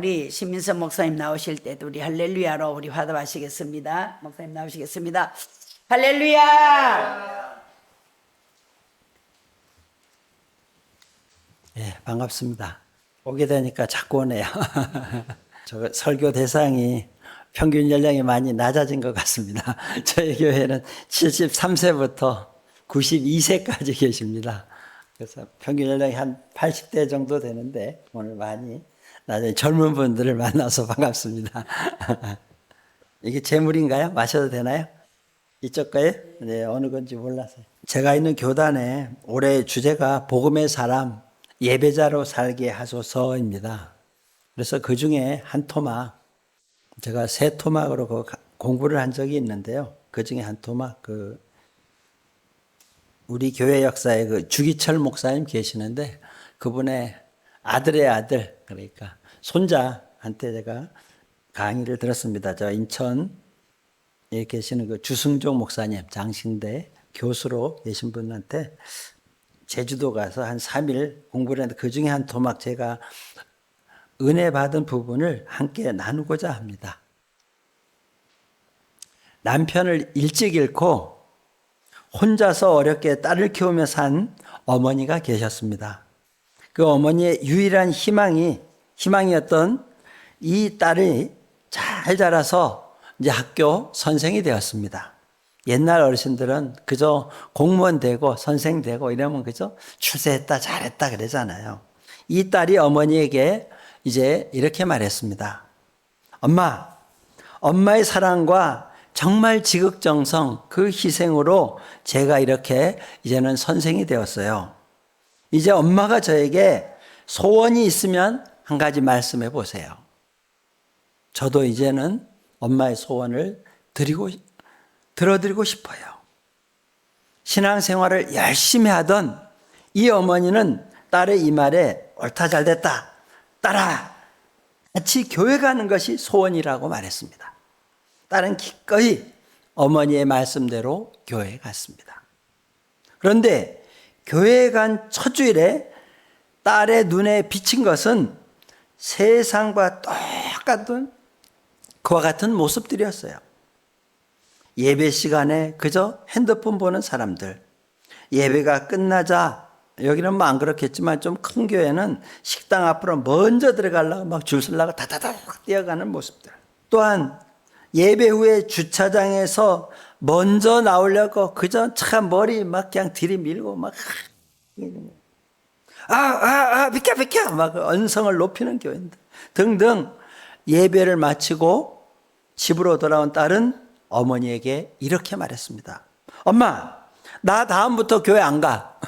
우리 신민선 목사님 나오실 때도 우리 할렐루야로 우리 화답하시겠습니다. 목사님 나오시겠습니다. 할렐루야. 예, 반갑습니다. 오게 되니까 자꾸 오네요. 저 설교 대상이 평균 연령이 많이 낮아진 것 같습니다. 저희 교회는 73세부터 92세까지 계십니다. 그래서 평균 연령이 한 80대 정도 되는데 오늘 많이 나중에 젊은 분들을 만나서 반갑습니다. 이게 제물인가요? 마셔도 되나요? 이쪽 거예요? 네, 어느 건지 몰라서요. 제가 있는 교단에 올해 주제가 복음의 사람, 예배자로 살게 하소서입니다. 그래서 그 중에 한 토막, 제가 세 토막으로 공부를 한 적이 있는데요. 그 중에 한 토막, 우리 교회 역사에 주기철 목사님 계시는데 그분의 아들의 아들, 그러니까 손자한테 제가 강의를 들었습니다. 저 인천에 계시는 주승종 목사님, 장신대 교수로 계신 분한테 제주도 가서 한 3일 공부를 했는데 그 중에 한 토막 제가 은혜 받은 부분을 함께 나누고자 합니다. 남편을 일찍 잃고 혼자서 어렵게 딸을 키우며 산 어머니가 계셨습니다. 그 어머니의 유일한 희망이었던 이 딸이 잘 자라서 이제 학교 선생이 되었습니다. 옛날 어르신들은 그저 공무원 되고 선생 되고 이러면 그저 출세했다 잘했다 그러잖아요. 이 딸이 어머니에게 이제 이렇게 말했습니다. 엄마의 사랑과 정말 지극정성 그 희생으로 제가 이렇게 이제는 선생이 되었어요. 이제 엄마가 저에게 소원이 있으면 한 가지 말씀해 보세요. 저도 이제는 엄마의 소원을 들어드리고 싶어요. 신앙생활을 열심히 하던 이 어머니는 딸의 이 말에 옳다 잘됐다. 딸아, 같이 교회 가는 것이 소원이라고 말했습니다. 딸은 기꺼이 어머니의 말씀대로 교회에 갔습니다. 그런데 교회에 간 첫 주일에 딸의 눈에 비친 것은 세상과 똑같은 그와 같은 모습들이었어요. 예배 시간에 그저 핸드폰 보는 사람들, 예배가 끝나자 여기는 뭐 안 그렇겠지만 좀 큰 교회는 식당 앞으로 먼저 들어가려고 막 줄 서려고 다다닥 뛰어가는 모습들. 또한 예배 후에 주차장에서 먼저 나오려고 그저 차 머리 막 그냥 들이밀고 막 비켜 막 언성을 높이는 교인들 등등. 예배를 마치고 집으로 돌아온 딸은 어머니에게 이렇게 말했습니다. 엄마, 나 다음부터 교회 안 가.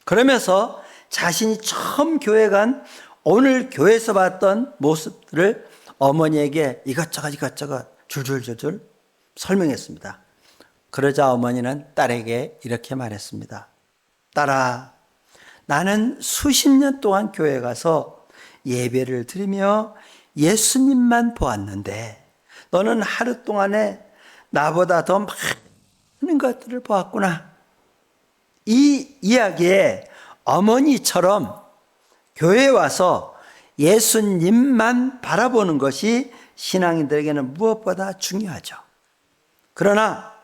그러면서 자신이 처음 교회 간 오늘 교회에서 봤던 모습들을 어머니에게 이것저것 줄줄줄줄 설명했습니다. 그러자 어머니는 딸에게 이렇게 말했습니다. 딸아, 나는 수십 년 동안 교회 가서 예배를 드리며 예수님만 보았는데 너는 하루 동안에 나보다 더 많은 것들을 보았구나. 이 이야기에 어머니처럼 교회에 와서 예수님만 바라보는 것이 신앙인들에게는 무엇보다 중요하죠. 그러나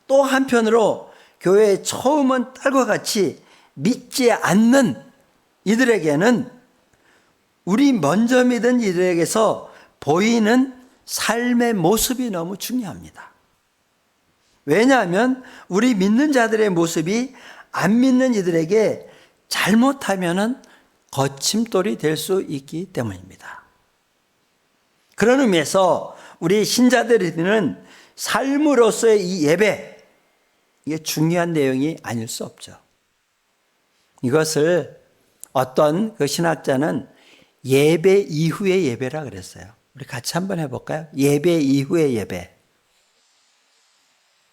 또 한편으로 교회에 처음 온 딸과 같이 믿지 않는 이들에게는 우리 먼저 믿은 이들에게서 보이는 삶의 모습이 너무 중요합니다. 왜냐하면 우리 믿는 자들의 모습이 안 믿는 이들에게 잘못하면은 거침돌이 될 수 있기 때문입니다. 그런 의미에서 우리 신자들에게는 삶으로서의 이 예배, 이게 중요한 내용이 아닐 수 없죠. 이것을 어떤 그 신학자는 예배 이후의 예배라 그랬어요. 우리 같이 한번 해볼까요? 예배 이후의 예배.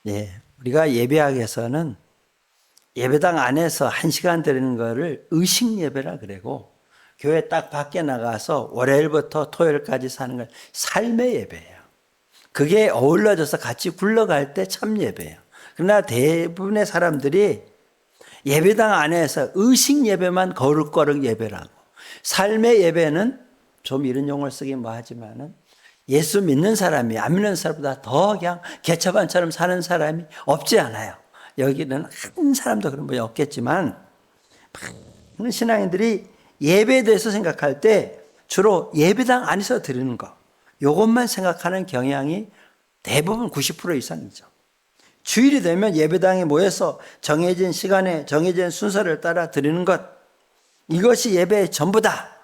예, 우리가 예배학에서는 예배당 안에서 1시간 드리는 거를 의식 예배라 그러고 교회 딱 밖에 나가서 월요일부터 토요일까지 사는 걸 삶의 예배예요. 그게 어울러져서 같이 굴러갈 때 참 예배예요. 그러나 대부분의 사람들이 예배당 안에서 의식 예배만 거룩거룩 예배라고, 삶의 예배는 좀 이런 용어를 쓰긴 뭐하지만은 예수 믿는 사람이 안 믿는 사람보다 더 그냥 개처반처럼 사는 사람이 없지 않아요. 여기는 한 사람도 그런 분이 없겠지만 많은 신앙인들이 예배에 대해서 생각할 때 주로 예배당 안에서 드리는 거 이것만 생각하는 경향이 대부분 90% 이상이죠. 주일이 되면 예배당에 모여서 정해진 시간에 정해진 순서를 따라 드리는 것 이것이 예배의 전부다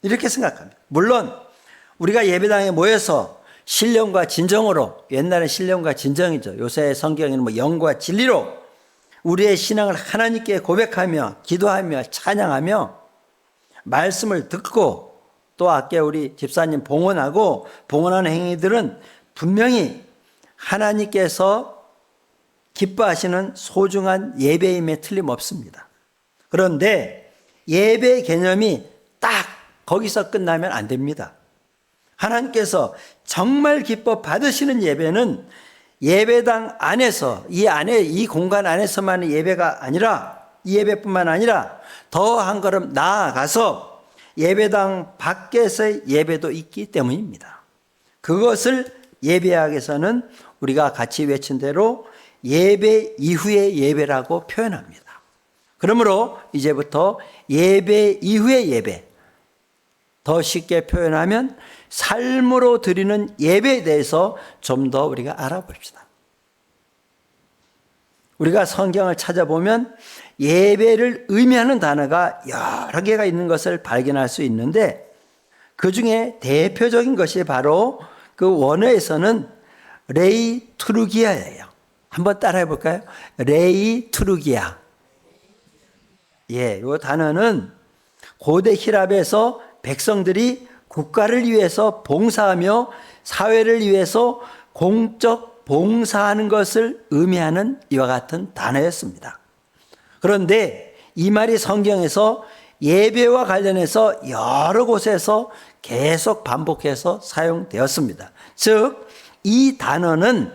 이렇게 생각합니다. 물론 우리가 예배당에 모여서 신령과 진정으로 옛날에 신령과 진정이죠. 요새 성경에는 뭐 영과 진리로 우리의 신앙을 하나님께 고백하며 기도하며 찬양하며 말씀을 듣고 또 아까 우리 집사님 봉헌하고 봉헌하는 행위들은 분명히 하나님께서 기뻐하시는 소중한 예배임에 틀림없습니다. 그런데 예배 개념이 딱 거기서 끝나면 안 됩니다. 하나님께서 정말 기뻐 받으시는 예배는 예배당 안에서 이 공간 안에서만의 예배가 아니라 이 예배뿐만 아니라 더 한 걸음 나아가서 예배당 밖에서의 예배도 있기 때문입니다. 그것을 예배학에서는 우리가 같이 외친 대로 예배 이후의 예배라고 표현합니다. 그러므로 이제부터 예배 이후의 예배, 더 쉽게 표현하면 삶으로 드리는 예배에 대해서 좀 더 우리가 알아봅시다. 우리가 성경을 찾아보면 예배를 의미하는 단어가 여러 개가 있는 것을 발견할 수 있는데 그 중에 대표적인 것이 바로 그 원어에서는 레이투르기아예요. 한번 따라해 볼까요? 레이투르기아. 예, 이 단어는 고대 히랍에서 백성들이 국가를 위해서 봉사하며 사회를 위해서 공적 봉사하는 것을 의미하는 이와 같은 단어였습니다. 그런데 이 말이 성경에서 예배와 관련해서 여러 곳에서 계속 반복해서 사용되었습니다. 즉, 이 단어는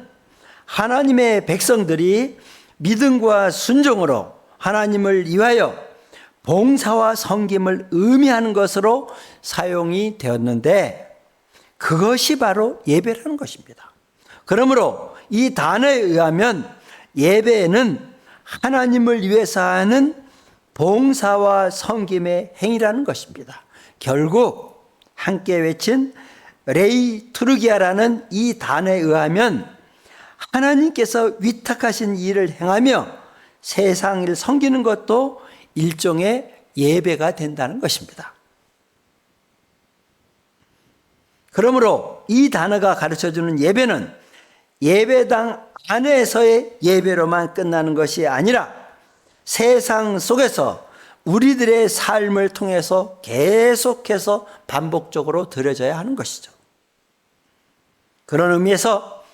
하나님의 백성들이 믿음과 순종으로 하나님을 위하여 봉사와 섬김을 의미하는 것으로 사용이 되었는데 그것이 바로 예배라는 것입니다. 그러므로 이 단어에 의하면 예배는 하나님을 위해서 하는 봉사와 섬김의 행위라는 것입니다. 결국 함께 외친 레이투르기아라는 이 단어에 의하면 하나님께서 위탁하신 일을 행하며 세상을 섬기는 것도 일종의 예배가 된다는 것입니다. 그러므로 이 단어가 가르쳐주는 예배는 예배당 안에서의 예배로만 끝나는 것이 아니라 세상 속에서 우리들의 삶을 통해서 계속해서 반복적으로 드려져야 하는 것이죠. 그런 의미에서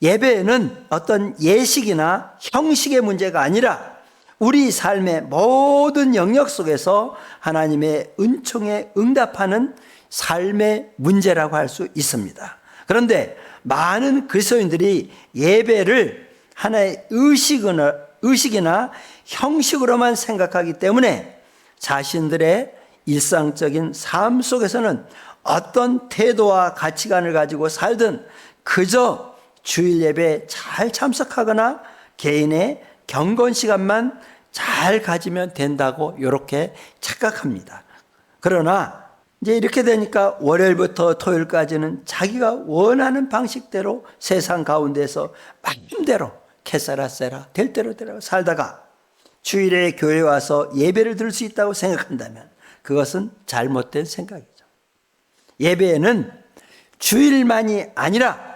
예배는 어떤 예식이나 형식의 문제가 아니라 우리 삶의 모든 영역 속에서 하나님의 은총에 응답하는 삶의 문제라고 할 수 있습니다. 그런데 많은 그리스도인들이 예배를 하나의 의식이나 형식으로만 생각하기 때문에 자신들의 일상적인 삶 속에서는 어떤 태도와 가치관을 가지고 살든 그저 주일 예배에 잘 참석하거나 개인의 경건 시간만 잘 가지면 된다고 이렇게 착각합니다. 그러나 이제 이렇게 되니까 월요일부터 토요일까지는 자기가 원하는 방식대로 세상 가운데서 마음대로 캐사라세라 될 대로 살다가 주일에 교회에 와서 예배를 드릴 수 있다고 생각한다면 그것은 잘못된 생각이죠. 예배는 주일만이 아니라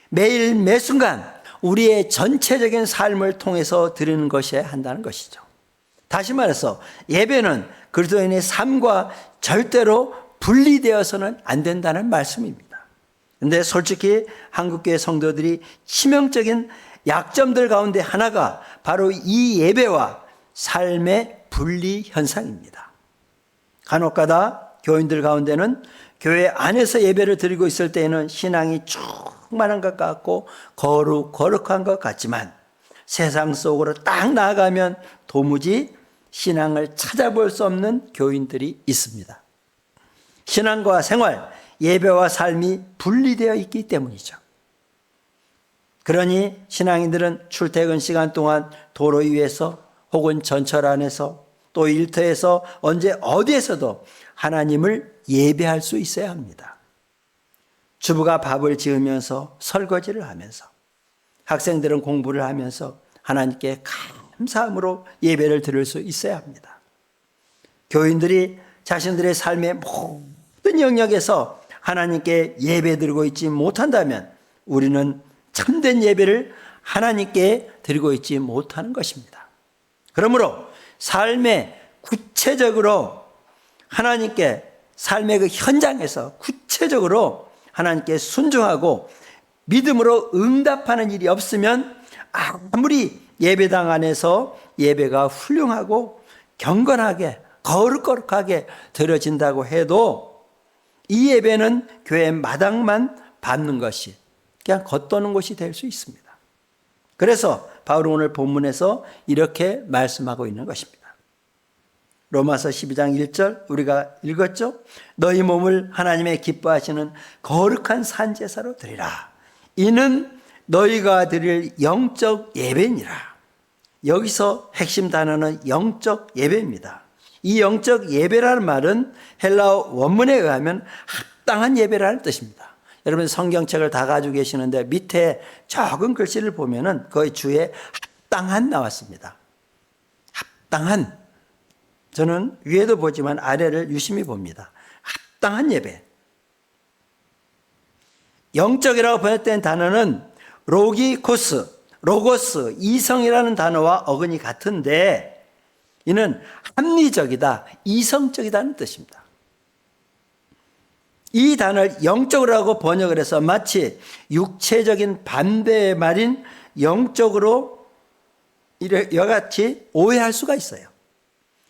매일 매순간 우리의 전체적인 삶을 통해서 드리는 것이어야 한다는 것이죠. 다시 말해서 예배는 그리스도인의 삶과 절대로 분리되어서는 안 된다는 말씀입니다. 그런데 솔직히 한국교회 성도들이 치명적인 약점들 가운데 하나가 바로 이 예배와 삶의 분리 현상입니다. 간혹가다 교인들 가운데는 교회 안에서 예배를 드리고 있을 때에는 신앙이 충만한 것 같고 거룩한 것 같지만 세상 속으로 딱 나아가면 도무지 신앙을 찾아볼 수 없는 교인들이 있습니다. 신앙과 생활, 예배와 삶이 분리되어 있기 때문이죠. 그러니 신앙인들은 출퇴근 시간 동안 도로 위에서 혹은 전철 안에서 또 일터에서 언제 어디에서도 하나님을 예배할 수 있어야 합니다. 주부가 밥을 지으면서 설거지를 하면서 학생들은 공부를 하면서 하나님께 감사함으로 예배를 드릴 수 있어야 합니다. 교인들이 자신들의 삶의 모든 영역에서 하나님께 예배 드리고 있지 못한다면 우리는 참된 예배를 하나님께 드리고 있지 못하는 것입니다. 그러므로 삶에 구체적으로 하나님께 삶의 그 현장에서 구체적으로 하나님께 순종하고 믿음으로 응답하는 일이 없으면 아무리 예배당 안에서 예배가 훌륭하고 경건하게 거룩하게 드려진다고 해도 이 예배는 교회 마당만 받는 것이 그냥 겉도는 것이 될 수 있습니다. 그래서 바울은 오늘 본문에서 이렇게 말씀하고 있는 것입니다. 로마서 12장 1절 우리가 읽었죠? 너희 몸을 하나님의 기뻐하시는 거룩한 산제사로 드리라. 이는 너희가 드릴 영적 예배니라. 여기서 핵심 단어는 영적 예배입니다. 이 영적 예배라는 말은 헬라어 원문에 의하면 합당한 예배라는 뜻입니다. 여러분 성경책을 다 가지고 계시는데 밑에 적은 글씨를 보면은 거의 주에 합당한 나왔습니다. 합당한. 저는 위에도 보지만 아래를 유심히 봅니다. 합당한 예배. 영적이라고 번역된 단어는 로고스, 이성이라는 단어와 어근이 같은데 이는 합리적이다, 이성적이다는 뜻입니다. 이 단어를 영적으로라고 번역을 해서 마치 육체적인 반대의 말인 영적으로 이같이 오해할 수가 있어요.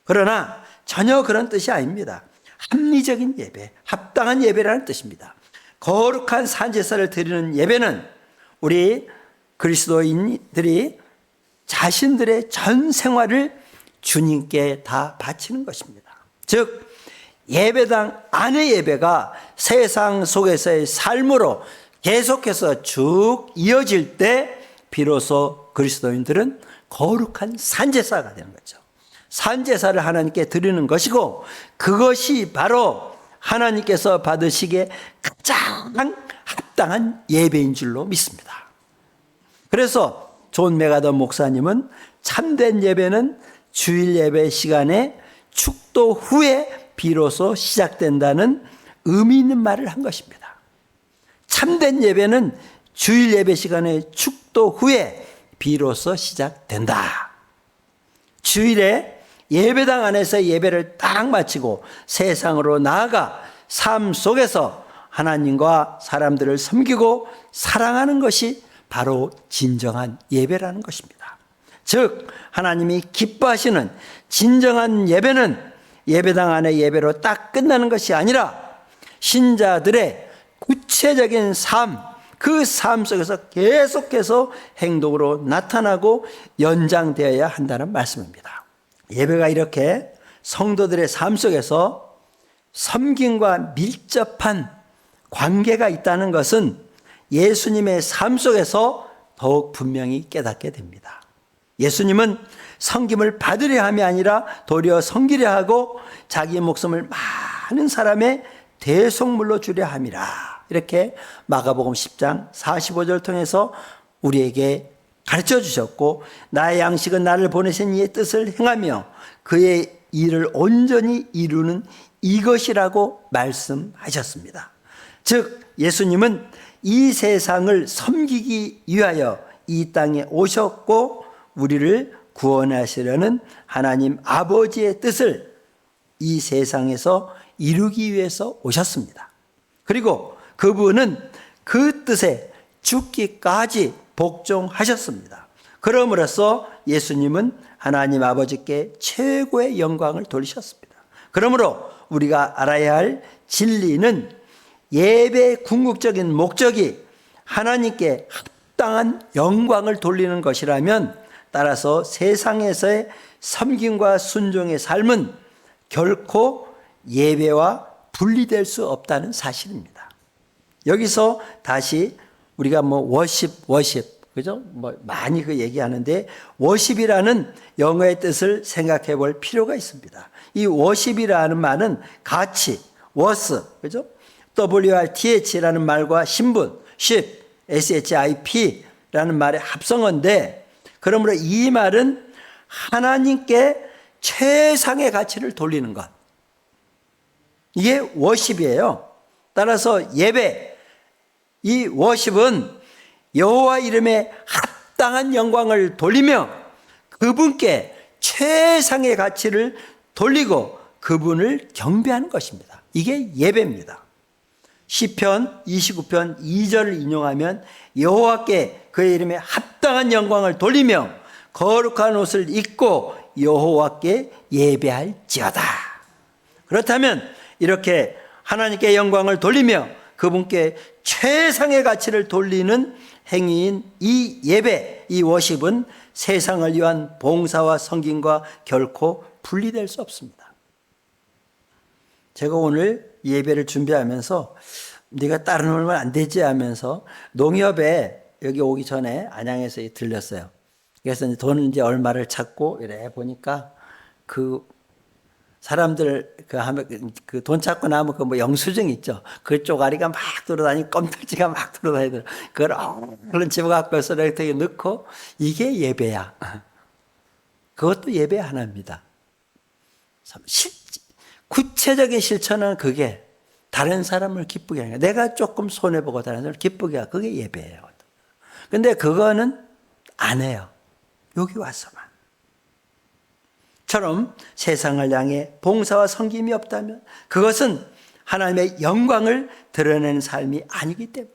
그러나 전혀 그런 뜻이 아닙니다. 합리적인 예배, 합당한 예배라는 뜻입니다. 거룩한 산제사를 드리는 예배는 우리 그리스도인들이 자신들의 전 생활을 주님께 다 바치는 것입니다. 즉 예배당 안의 예배가 세상 속에서의 삶으로 계속해서 쭉 이어질 때 비로소 그리스도인들은 거룩한 산제사가 되는 거죠. 산제사를 하나님께 드리는 것이고 그것이 바로 하나님께서 받으시기에 가장 합당한 예배인 줄로 믿습니다. 그래서 존 메가더 목사님은 참된 예배는 주일 예배 시간에 축도 후에 비로소 시작된다는 의미 있는 말을 한 것입니다. 참된 예배는 주일 예배 시간에 축도 후에 비로소 시작된다. 주일에 예배당 안에서 예배를 딱 마치고 세상으로 나아가 삶 속에서 하나님과 사람들을 섬기고 사랑하는 것이 바로 진정한 예배라는 것입니다. 즉 하나님이 기뻐하시는 진정한 예배는 예배당 안의 예배로 딱 끝나는 것이 아니라 신자들의 구체적인 삶, 그 삶 속에서 계속해서 행동으로 나타나고 연장되어야 한다는 말씀입니다. 예배가 이렇게 성도들의 삶 속에서 섬김과 밀접한 관계가 있다는 것은 예수님의 삶 속에서 더욱 분명히 깨닫게 됩니다. 예수님은 섬김을 받으려 함이 아니라 도리어 섬기려 하고 자기 목숨을 많은 사람의 대속물로 주려 함이라. 이렇게 마가복음 10장 45절을 통해서 우리에게 가르쳐 주셨고 나의 양식은 나를 보내신 이의 뜻을 행하며 그의 일을 온전히 이루는 이것이라고 말씀하셨습니다. 즉 예수님은 이 세상을 섬기기 위하여 이 땅에 오셨고 우리를 구원하시려는 하나님 아버지의 뜻을 이 세상에서 이루기 위해서 오셨습니다. 그리고 그분은 그 뜻에 죽기까지 복종하셨습니다. 그러므로써 예수님은 하나님 아버지께 최고의 영광을 돌리셨습니다. 그러므로 우리가 알아야 할 진리는 예배의 궁극적인 목적이 하나님께 합당한 영광을 돌리는 것이라면 따라서 세상에서의 섬김과 순종의 삶은 결코 예배와 분리될 수 없다는 사실입니다. 여기서 다시 우리가 워십, 그죠? 많이 그 얘기하는데, 워십이라는 영어의 뜻을 생각해 볼 필요가 있습니다. 이 워십이라는 말은 가치, was, 그죠? WRTH라는 말과 신분, ship, SHIP라는 말의 합성어인데, 그러므로 이 말은 하나님께 최상의 가치를 돌리는 것. 이게 워십이에요. 따라서 예배, 이 워십은 여호와 이름에 합당한 영광을 돌리며 그분께 최상의 가치를 돌리고 그분을 경배하는 것입니다. 이게 예배입니다. 시편 29편 2절을 인용하면 여호와께 그의 이름에 합당한 영광을 돌리며 거룩한 옷을 입고 여호와께 예배할지어다. 그렇다면 이렇게 하나님께 영광을 돌리며 그분께 최상의 가치를 돌리는 행위인 이 예배, 이 워십은 세상을 위한 봉사와 섬김과 결코 분리될 수 없습니다. 제가 오늘 예배를 준비하면서 네가 따로 놀면 안 되지 하면서 농협에 여기 오기 전에 안양에서 들렸어요. 그래서 이제 돈을 이제 얼마를 찾고 이래 보니까 그 사람들 그 돈 찾고 나면 그 영수증 있죠. 그 쪼가리가 막 돌아다니고 껌딱지가 막 돌아다니더라고요. 그걸 얼른 집에 갖고서 이렇게 넣고 이게 예배야. 그것도 예배 하나입니다. 구체적인 실천은 그게 다른 사람을 기쁘게 하는 거예요. 내가 조금 손해보고 다른 사람을 기쁘게 하고 그게 예배예요. 근데 그거는 안 해요. 여기 와서만. 처럼 세상을 향해 봉사와 섬김이 없다면 그것은 하나님의 영광을 드러내는 삶이 아니기 때문에.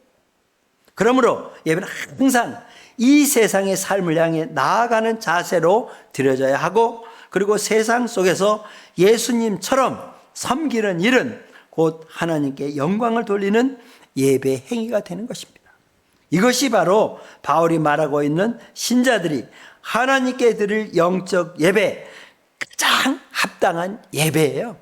그러므로 예배는 항상 이 세상의 삶을 향해 나아가는 자세로 드려져야 하고, 그리고 세상 속에서 예수님처럼 섬기는 일은 곧 하나님께 영광을 돌리는 예배 행위가 되는 것입니다. 이것이 바로 바울이 말하고 있는 신자들이 하나님께 드릴 영적 예배, 가장 합당한 예배예요.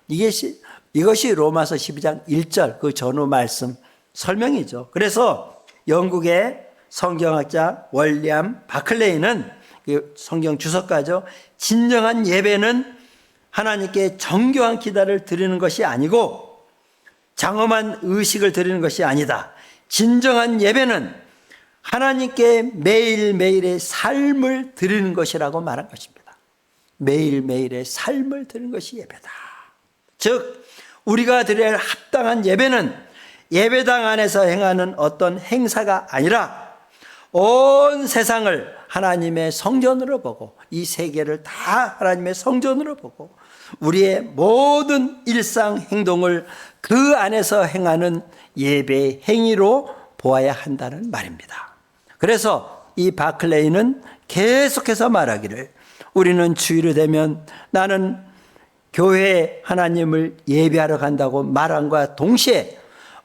이것이 로마서 12장 1절 그 전후 말씀 설명이죠. 그래서 영국의 성경학자 월리엄 바클레이는 그 성경 주석가죠. 진정한 예배는 하나님께 정교한 기도를 드리는 것이 아니고 장엄한 의식을 드리는 것이 아니다. 진정한 예배는 하나님께 매일매일의 삶을 드리는 것이라고 말한 것입니다. 매일매일의 삶을 드리는 것이 예배다. 즉 우리가 드려야 할 합당한 예배는 예배당 안에서 행하는 어떤 행사가 아니라 온 세상을 하나님의 성전으로 보고 이 세계를 다 하나님의 성전으로 보고 우리의 모든 일상 행동을 그 안에서 행하는 예배 행위로 보아야 한다는 말입니다. 그래서 이 바클레이는 계속해서 말하기를 우리는 주일이 되면 나는 교회에 하나님을 예배하러 간다고 말함과 동시에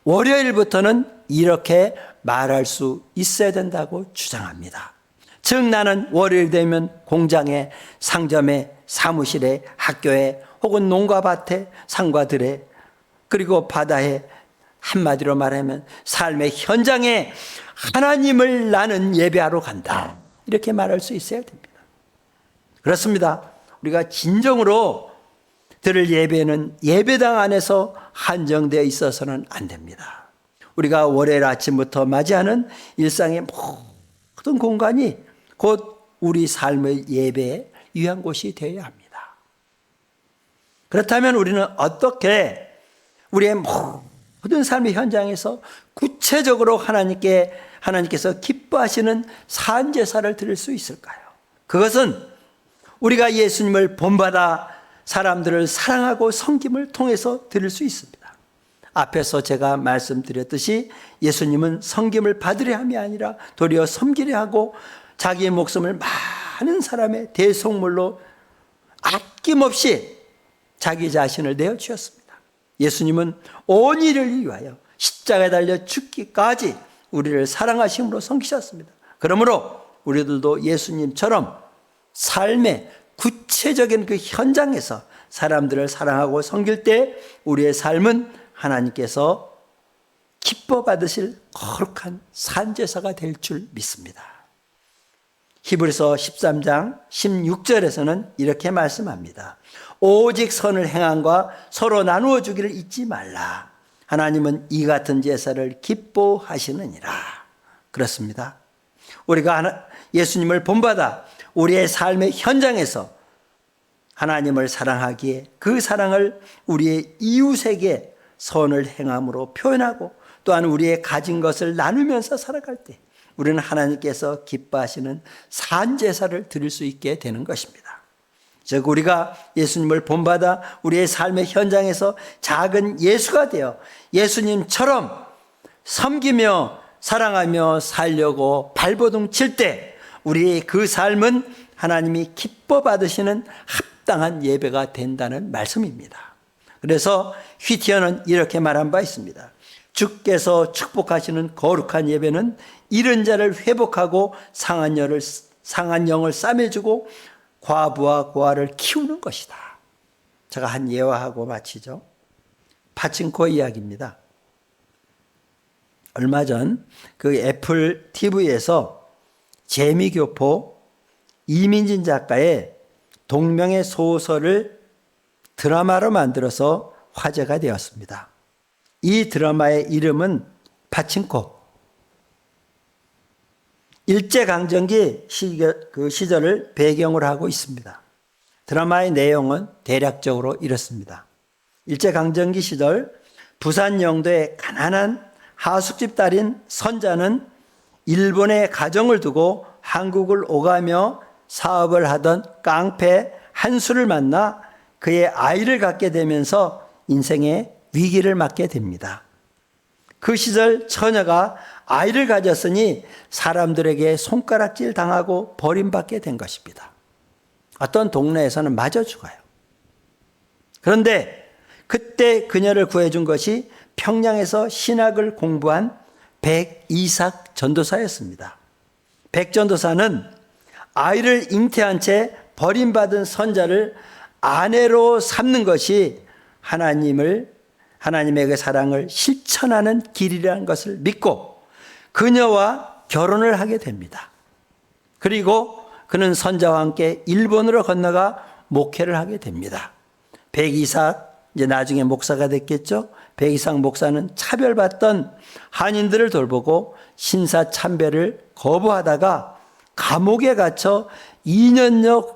월요일부터는 이렇게 말할 수 있어야 된다고 주장합니다. 즉 나는 월요일 되면 공장에, 상점에, 사무실에, 학교에 혹은 농가밭에, 상과들에 그리고 바다에, 한마디로 말하면 삶의 현장에 하나님을 나는 예배하러 간다. 이렇게 말할 수 있어야 됩니다. 그렇습니다. 우리가 진정으로 들을 예배는 예배당 안에서 한정되어 있어서는 안 됩니다. 우리가 월요일 아침부터 맞이하는 일상의 모든 공간이 곧 우리 삶의 예배에 위한 곳이 되어야 합니다. 그렇다면 우리는 어떻게 우리의 모든 삶의 현장에서 구체적으로 하나님께서 기뻐하시는 산제사를 드릴 수 있을까요? 그것은 우리가 예수님을 본받아 사람들을 사랑하고 섬김을 통해서 드릴 수 있습니다. 앞에서 제가 말씀드렸듯이 예수님은 섬김을 받으려 함이 아니라 도리어 섬기려 하고 자기의 목숨을 많은 사람의 대속물로 아낌없이 자기 자신을 내어주셨습니다. 예수님은 온 인류를 위하여 십자가에 달려 죽기까지 우리를 사랑하심으로 섬기셨습니다. 그러므로 우리들도 예수님처럼 삶의 구체적인 그 현장에서 사람들을 사랑하고 섬길 때 우리의 삶은 하나님께서 기뻐 받으실 거룩한 산제사가 될 줄 믿습니다. 히브리서 13장 16절에서는 이렇게 말씀합니다. 오직 선을 행함과 서로 나누어 주기를 잊지 말라. 하나님은 이 같은 제사를 기뻐하시느니라. 그렇습니다. 우리가 예수님을 본받아 우리의 삶의 현장에서 하나님을 사랑하기에 그 사랑을 우리의 이웃에게 선을 행함으로 표현하고 또한 우리의 가진 것을 나누면서 살아갈 때 우리는 하나님께서 기뻐하시는 산제사를 드릴 수 있게 되는 것입니다. 즉 우리가 예수님을 본받아 우리의 삶의 현장에서 작은 예수가 되어 예수님처럼 섬기며 사랑하며 살려고 발버둥 칠 때 우리의 그 삶은 하나님이 기뻐 받으시는 합당한 예배가 된다는 말씀입니다. 그래서 휘티어는 이렇게 말한 바 있습니다. 주께서 축복하시는 거룩한 예배는 잃은 자를 회복하고 상한 영을 싸매주고 과부와 고아를 키우는 것이다. 제가 한 예화하고 마치죠. 파친코 이야기입니다. 얼마 전 그 애플 TV에서 재미교포 이민진 작가의 동명의 소설을 드라마로 만들어서 화제가 되었습니다. 이 드라마의 이름은 파친코. 일제강점기 그 시절을 배경으로 하고 있습니다. 드라마의 내용은 대략적으로 이렇습니다. 일제강점기 시절 부산 영도의 가난한 하숙집 딸인 선자는 일본의 가정을 두고 한국을 오가며 사업을 하던 깡패 한수를 만나 그의 아이를 갖게 되면서 인생의 위기를 맞게 됩니다. 그 시절 처녀가 아이를 가졌으니 사람들에게 손가락질 당하고 버림받게 된 것입니다. 어떤 동네에서는 맞아 죽어요. 그런데 그때 그녀를 구해준 것이 평양에서 신학을 공부한 백이삭 전도사였습니다. 백 전도사는 아이를 잉태한 채 버림받은 선자를 아내로 삼는 것이 하나님의 그 사랑을 실천하는 길이라는 것을 믿고 그녀와 결혼을 하게 됩니다. 그리고 그는 선자와 함께 일본으로 건너가 목회를 하게 됩니다. 백이삭, 이제 나중에 목사가 됐겠죠. 백이삭 목사는 차별받던 한인들을 돌보고 신사참배를 거부하다가 감옥에 갇혀 2년여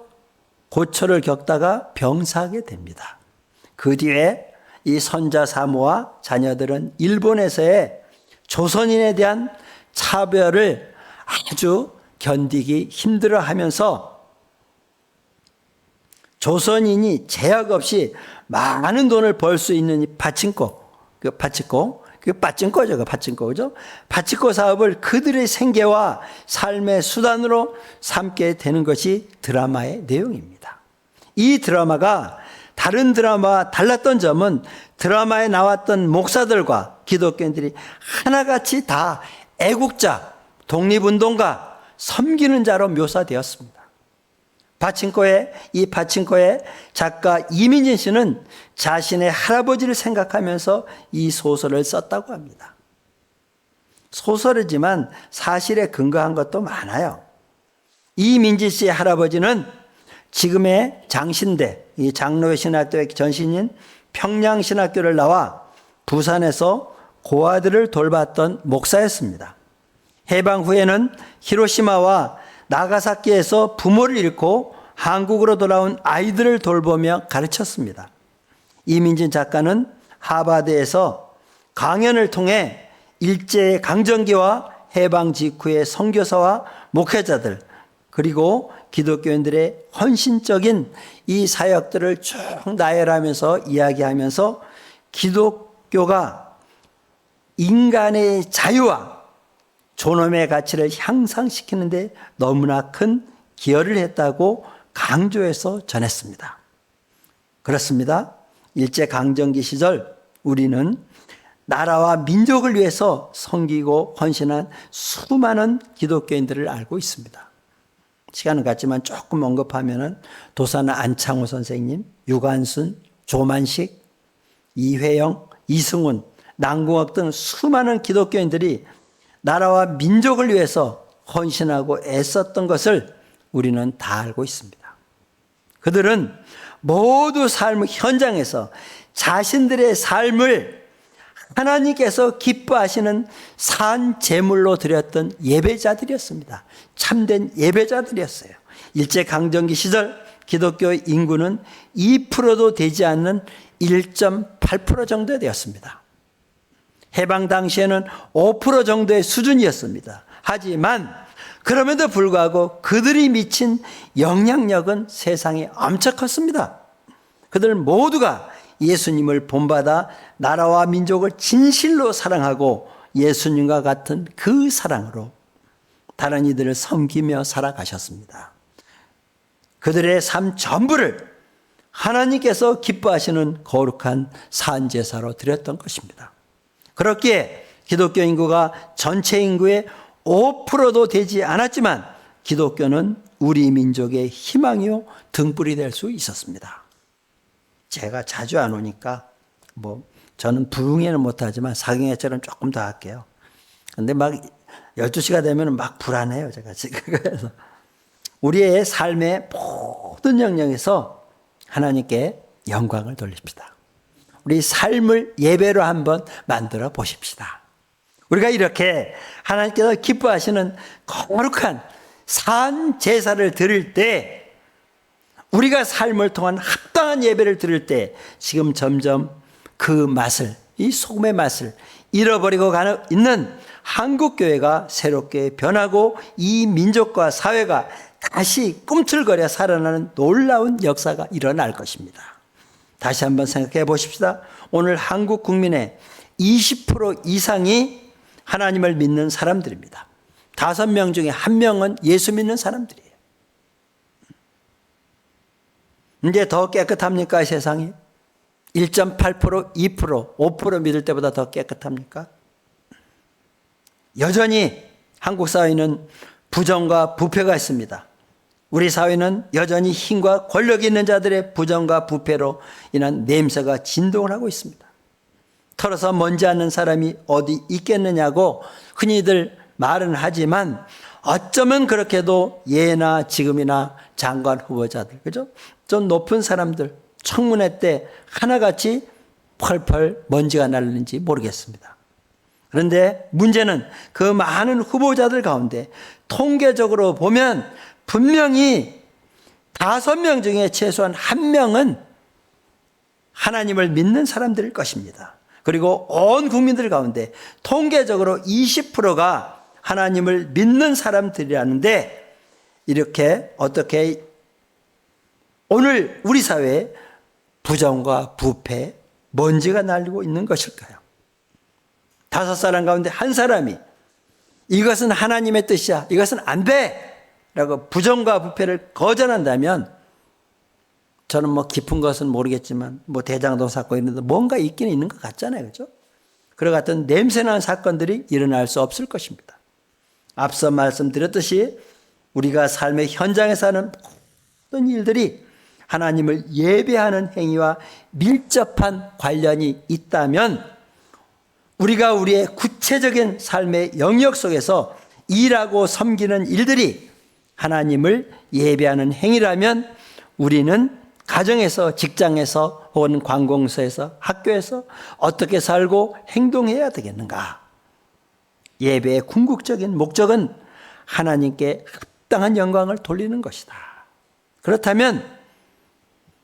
고초를 겪다가 병사하게 됩니다. 그 뒤에 이 선자 사모와 자녀들은 일본에서의 조선인에 대한 차별을 아주 견디기 힘들어하면서 조선인이 제약 없이 많은 돈을 벌 수 있는 이 파친코, 그죠? 파친코 사업을 그들의 생계와 삶의 수단으로 삼게 되는 것이 드라마의 내용입니다. 이 드라마가 다른 드라마와 달랐던 점은 드라마에 나왔던 목사들과 기독교인들이 하나같이 다 애국자, 독립운동가, 섬기는 자로 묘사되었습니다. 이 파친코의 작가 이민진 씨는 자신의 할아버지를 생각하면서 이 소설을 썼다고 합니다. 소설이지만 사실에 근거한 것도 많아요. 이민진 씨의 할아버지는 지금의 장신대, 이 장로회 신학교의 전신인 평양신학교를 나와 부산에서 고아들을 돌봤던 목사였습니다. 해방 후에는 히로시마와 나가사키에서 부모를 잃고 한국으로 돌아온 아이들을 돌보며 가르쳤습니다. 이민진 작가는 하버드에서 강연을 통해 일제 강점기와 해방 직후의 선교사와 목회자들 그리고 기독교인들의 헌신적인 이 사역들을 쭉 나열하면서 이야기하면서 기독교가 인간의 자유와 존엄의 가치를 향상시키는 데 너무나 큰 기여를 했다고 강조해서 전했습니다. 그렇습니다. 일제강점기 시절 우리는 나라와 민족을 위해서 섬기고 헌신한 수많은 기독교인들을 알고 있습니다. 시간은 같지만 조금 언급하면은 도사는 안창호 선생님, 유관순, 조만식, 이회영, 이승훈, 남궁옥 등 수많은 기독교인들이 나라와 민족을 위해서 헌신하고 애썼던 것을 우리는 다 알고 있습니다. 그들은 모두 삶 현장에서 자신들의 삶을 하나님께서 기뻐하시는 산 제물로 드렸던 예배자들이었습니다. 참된 예배자들이었어요. 일제강점기 시절 기독교 인구는 2%도 되지 않는 1.8% 정도 되었습니다. 해방 당시에는 5% 정도의 수준이었습니다. 하지만 그럼에도 불구하고 그들이 미친 영향력은 세상에 엄청 컸습니다. 그들 모두가 예수님을 본받아 나라와 민족을 진실로 사랑하고 예수님과 같은 그 사랑으로 다른 이들을 섬기며 살아가셨습니다. 그들의 삶 전부를 하나님께서 기뻐하시는 거룩한 산제사로 드렸던 것입니다. 그렇기에 기독교 인구가 전체 인구의 5%도 되지 않았지만 기독교는 우리 민족의 희망이요 등불이 될 수 있었습니다. 제가 자주 안 오니까 저는 부흥회는 못하지만 사경회처럼 조금 더 할게요. 근데 막 12시가 되면 막 불안해요, 제가 지금. 그래서 우리의 삶의 모든 영역에서 하나님께 영광을 돌립시다. 우리 삶을 예배로 한번 만들어 보십시다. 우리가 이렇게 하나님께서 기뻐하시는 거룩한 산 제사를 드릴 때, 우리가 삶을 통한 합당한 예배를 드릴 때 지금 점점 그 맛을, 이 소금의 맛을 잃어버리고 있는 한국교회가 새롭게 변하고 이 민족과 사회가 다시 꿈틀거려 살아나는 놀라운 역사가 일어날 것입니다. 다시 한번 생각해 보십시다. 오늘 한국 국민의 20% 이상이 하나님을 믿는 사람들입니다. 5명 중에 1명은 예수 믿는 사람들이에요. 이제 더 깨끗합니까, 세상이? 1.8%, 2%, 5% 믿을 때보다 더 깨끗합니까? 여전히 한국 사회는 부정과 부패가 있습니다. 우리 사회는 여전히 힘과 권력이 있는 자들의 부정과 부패로 인한 냄새가 진동을 하고 있습니다. 털어서 먼지 않는 사람이 어디 있겠느냐고 흔히들 말은 하지만 어쩌면 그렇게도 예나 지금이나 장관 후보자들, 그죠? 좀 높은 사람들 청문회 때 하나같이 펄펄 먼지가 날는지 모르겠습니다. 그런데 문제는 그 많은 후보자들 가운데 통계적으로 보면 분명히 5명 중에 최소한 1명은 하나님을 믿는 사람들일 것입니다. 그리고 온 국민들 가운데 통계적으로 20%가 하나님을 믿는 사람들이라는데, 이렇게 어떻게 오늘 우리 사회에 부정과 부패, 먼지가 날리고 있는 것일까요? 5사람 가운데 1사람이 이것은 하나님의 뜻이야, 이것은 안 돼! 라고 부정과 부패를 거절한다면, 저는 깊은 것은 모르겠지만 대장동 사건 이런 데 뭔가 있기는 있는 것 같잖아요, 그렇죠? 그와 같은 냄새나는 사건들이 일어날 수 없을 것입니다. 앞서 말씀드렸듯이 우리가 삶의 현장에서 하는 모든 일들이 하나님을 예배하는 행위와 밀접한 관련이 있다면, 우리가 우리의 구체적인 삶의 영역 속에서 일하고 섬기는 일들이 하나님을 예배하는 행위라면, 우리는 가정에서, 직장에서, 혹은 관공서에서, 학교에서 어떻게 살고 행동해야 되겠는가? 예배의 궁극적인 목적은 하나님께 합당한 영광을 돌리는 것이다. 그렇다면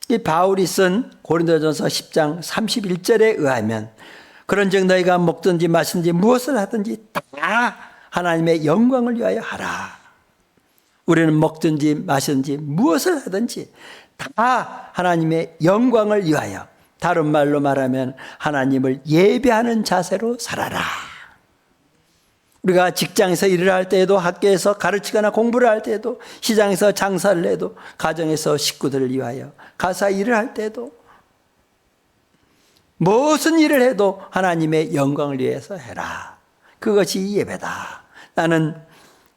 이 바울이 쓴 고린도전서 10장 31절에 의하면, 그런즉 너희가 먹든지 마시든지 무엇을 하든지 다 하나님의 영광을 위하여 하라. 우리는 먹든지 마시든지 무엇을 하든지 다 하나님의 영광을 위하여, 다른 말로 말하면 하나님을 예배하는 자세로 살아라. 우리가 직장에서 일을 할 때에도, 학교에서 가르치거나 공부를 할 때에도, 시장에서 장사를 해도, 가정에서 식구들을 위하여 가사 일을 할 때에도, 무슨 일을 해도 하나님의 영광을 위해서 해라. 그것이 예배다. 나는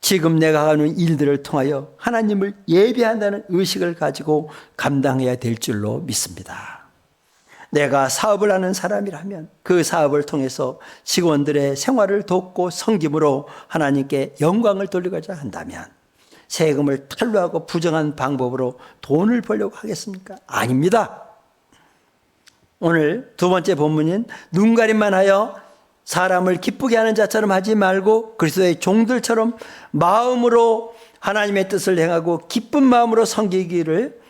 지금 내가 하는 일들을 통하여 하나님을 예배한다는 의식을 가지고 감당해야 될 줄로 믿습니다. 내가 사업을 하는 사람이라면 그 사업을 통해서 직원들의 생활을 돕고 섬김으로 하나님께 영광을 돌리고자 한다면 세금을 탈루하고 부정한 방법으로 돈을 벌려고 하겠습니까? 아닙니다. 오늘 두 번째 본문인 눈가림만 하여 사람을 기쁘게 하는 자처럼 하지 말고 그리스도의 종들처럼 마음으로 하나님의 뜻을 행하고 기쁜 마음으로 섬기기를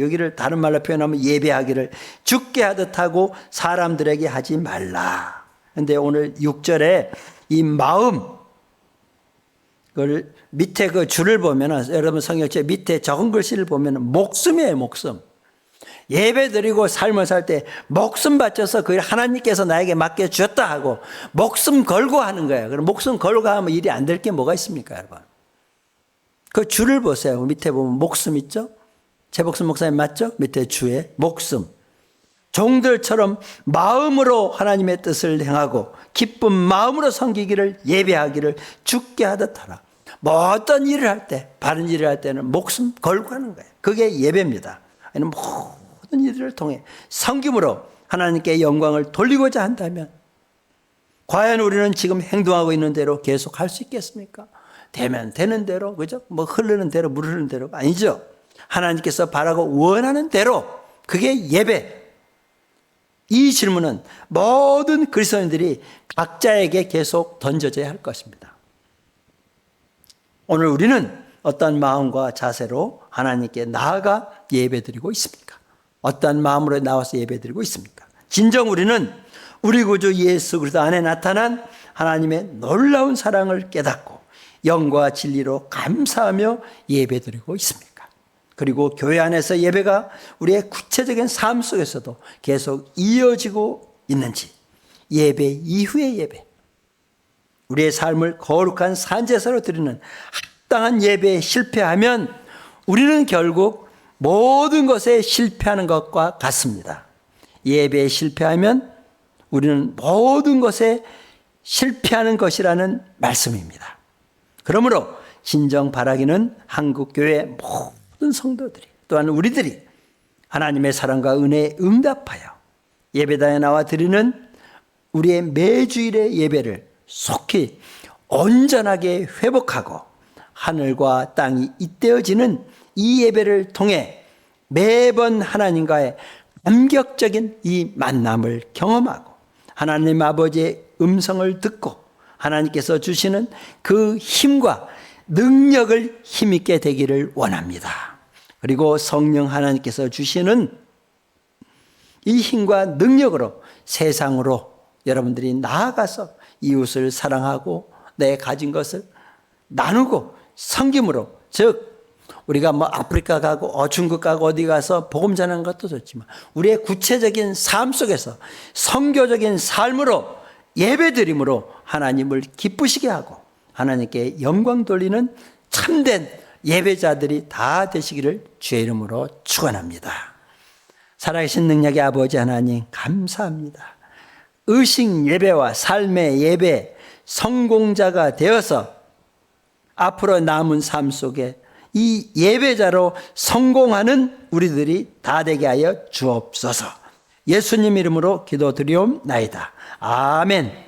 여기를 다른 말로 표현하면 예배하기를 주께 하듯 하고 사람들에게 하지 말라. 근데 오늘 6절에 이 마음, 그걸 밑에 그 줄을 보면은 여러분 성경책 밑에 적은 글씨를 보면은 목숨이에요, 목숨. 예배 드리고 삶을 살 때 목숨 바쳐서 그걸 하나님께서 나에게 맡겨 주었다 하고 목숨 걸고 하는 거예요. 그럼 목숨 걸고 하면 일이 안 될 게 뭐가 있습니까, 여러분? 그 줄을 보세요. 밑에 보면 목숨 있죠? 최복순 목사님 맞죠? 밑에 주에 목숨. 종들처럼 마음으로 하나님의 뜻을 행하고 기쁜 마음으로 섬기기를 예배하기를 주께 하듯 하라. 뭐 어떤 일을 할 때, 바른 일을 할 때는 목숨 걸고 하는 거예요. 그게 예배입니다. 아니면 모든 일을 통해 섬김으로 하나님께 영광을 돌리고자 한다면 과연 우리는 지금 행동하고 있는 대로 계속 할 수 있겠습니까? 되면 되는 대로, 그죠? 뭐 흐르는 대로, 물 흐르는 대로 아니죠. 하나님께서 바라고 원하는 대로, 그게 예배. 이 질문은 모든 그리스도인들이 각자에게 계속 던져져야 할 것입니다. 오늘 우리는 어떤 마음과 자세로 하나님께 나아가 예배드리고 있습니까? 어떤 마음으로 나와서 예배드리고 있습니까? 진정 우리는 우리 구주 예수 그리스도 안에 나타난 하나님의 놀라운 사랑을 깨닫고 영과 진리로 감사하며 예배드리고 있습니까? 그리고 교회 안에서 예배가 우리의 구체적인 삶 속에서도 계속 이어지고 있는지, 예배 이후의 예배, 우리의 삶을 거룩한 산제사로 드리는 합당한 예배에 실패하면 우리는 결국 모든 것에 실패하는 것과 같습니다. 예배에 실패하면 우리는 모든 것에 실패하는 것이라는 말씀입니다. 그러므로 진정 바라기는 한국교회 모든 성도들이 또한 우리들이 하나님의 사랑과 은혜에 응답하여 예배당에 나와 드리는 우리의 매주일의 예배를 속히 온전하게 회복하고 하늘과 땅이 잇대어지는 이 예배를 통해 매번 하나님과의 감격적인 이 만남을 경험하고 하나님 아버지의 음성을 듣고 하나님께서 주시는 그 힘과 능력을 힘있게 되기를 원합니다. 그리고 성령 하나님께서 주시는 이 힘과 능력으로 세상으로 여러분들이 나아가서 이웃을 사랑하고 내 가진 것을 나누고 섬김으로, 즉 우리가 뭐 아프리카 가고 중국 가고 어디 가서 복음 전하는 것도 좋지만 우리의 구체적인 삶 속에서 선교적인 삶으로 예배드림으로 하나님을 기쁘시게 하고 하나님께 영광 돌리는 참된 예배자들이 다 되시기를 주의 이름으로 축원합니다. 살아계신 능력의 아버지 하나님 감사합니다. 의식 예배와 삶의 예배 성공자가 되어서 앞으로 남은 삶 속에 이 예배자로 성공하는 우리들이 다 되게 하여 주옵소서. 예수님 이름으로 기도드리옵나이다. 아멘.